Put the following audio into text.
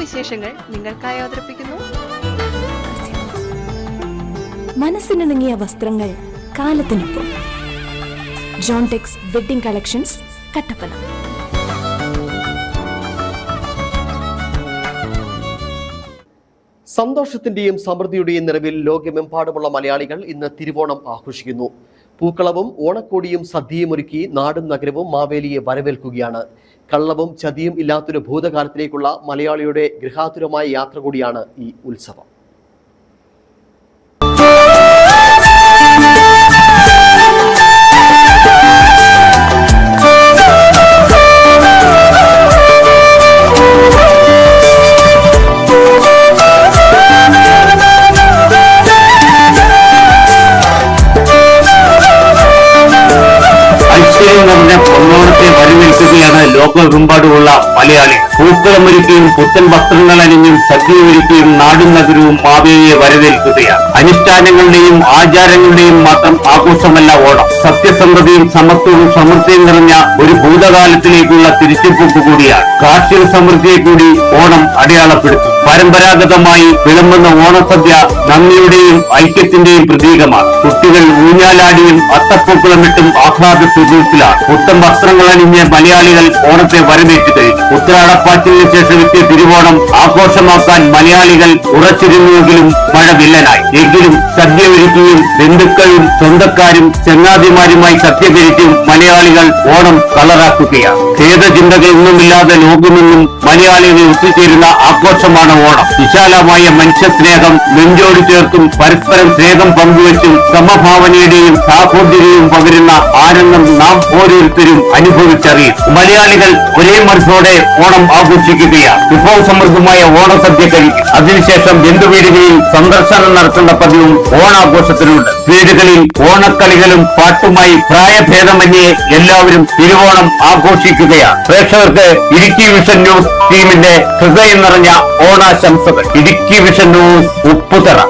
വിശേഷങ്ങൾ നിങ്ങൾക്കായി അവതരിപ്പിക്കുന്നു മനസ്സിനിണങ്ങിയ വസ്ത്രങ്ങൾ കാലത്തിനൊപ്പം. John Tex wedding collections, Kattappana. സന്തോഷത്തിന്റെയും സമൃദ്ധിയുടെയും നിറവിൽ ലോകമെമ്പാടുമുള്ള മലയാളികൾ ഇന്ന് തിരുവോണം ആഘോഷിക്കുന്നു. പൂക്കളവും ഓണക്കോടിയും സദ്യയും ഒരുക്കി നാടും നഗരവും മാവേലിയെ വരവേൽക്കുകയാണ്. കള്ളവും ചതിയും ഇല്ലാത്തൊരു ഭൂതകാലത്തിലേക്കുള്ള മലയാളിയുടെ ഗൃഹാതുരമായ യാത്ര കൂടിയാണ് ഈ ഉത്സവം. പൊന്നോണത്തെ വരവേൽക്കുകയാണ് ലോകമെമ്പാടുമുള്ള മലയാളി. പൂക്കളമൊരുക്കിയും പുത്തൻ വസ്ത്രങ്ങൾ അണിഞ്ഞും സദ്യയൊരുക്കിയും നാടും നഗരവും മാവേലിയെ വരവേൽക്കുകയാണ്. അനുഷ്ഠാനങ്ങളുടെയും ആചാരങ്ങളുടെയും മാത്രം ആഘോഷമല്ല ഓണം. സത്യസന്ധതയും സമത്വവും സമൃദ്ധിയും നിറഞ്ഞ ഒരു ഭൂതകാലത്തിലേക്കുള്ള തിരിച്ചുപോക്ക് കൂടിയാണ്. കാർഷിക സമൃദ്ധിയെ കൂടി ഓണം അടയാളപ്പെടുത്തും. പരമ്പരാഗതമായി വിളമ്പുന്ന ഓണസദ്യ നന്ദിയുടെയും ഐക്യത്തിന്റെയും പ്രതീകമാണ്. കുട്ടികൾ ഊഞ്ഞാലാടിയും അത്തപ്പൂക്കളമിട്ടും ആഹ്ലാദ സുഖത്തിലാണ്. പുത്തൻ വസ്ത്രങ്ങൾ അണിഞ്ഞ് മലയാളികൾ ഓണത്തെ വരവേറ്റു കഴിഞ്ഞു. ഉത്രാടപ്പാച്ചിലിന് ശേഷം എത്തിയ തിരുവോണം ആഘോഷമാക്കാൻ മലയാളികൾ ഉറച്ചിരുന്നുവെങ്കിലും മഴ വില്ലനായി. എങ്കിലും സദ്യ ഒരുക്കിയും ബന്ധുക്കളും സ്വന്തക്കാരും ചങ്ങാതിമാരുമായി സത്യകരിച്ചും മലയാളികൾ ഓണം കളറാക്കുകയാണ്. ഭേദചിന്തകളൊന്നുമില്ലാതെ ലോകമെന്നും മലയാളികൾ ഒത്തുചേരുന്ന ആഘോഷമാണ് ഓണം. വിശാലമായ മനുഷ്യസ്നേഹം നെഞ്ചോട് ചേർത്തും പരസ്പരം സ്നേഹം പങ്കുവച്ചും സമഭാവനയുടെയും സാഹോദര്യവും പകരുന്ന ആനന്ദം നാം ഓരോരുത്തരും അനുഭവിച്ചറിയും. മലയാളികൾ ഒരേ മനസ്സോടെ ഓണം ആഘോഷിക്കുകയാണ്. വിഭവസമൃദ്ധമായ ഓണസദ്യ കഴിക്കും. അതിനുശേഷം ബന്ധുവീടുകളിൽ സന്ദർശനം നടത്തുന്ന പതിവും ഓണാഘോഷത്തിനുണ്ട്. വീടുകളിൽ ഓണക്കളികളും പാട്ടുമായി പ്രായഭേദമന്യേ എല്ലാവരും തിരുവോണം ആഘോഷിക്കുകയാണ്. പ്രേക്ഷകർക്ക് ഇടുക്കി വിഷൻ ന്യൂസ് ടീമിന്റെ ഹൃദയം നിറഞ്ഞ ഓണാശംസകൾ. Idukki vision news, Upputhara.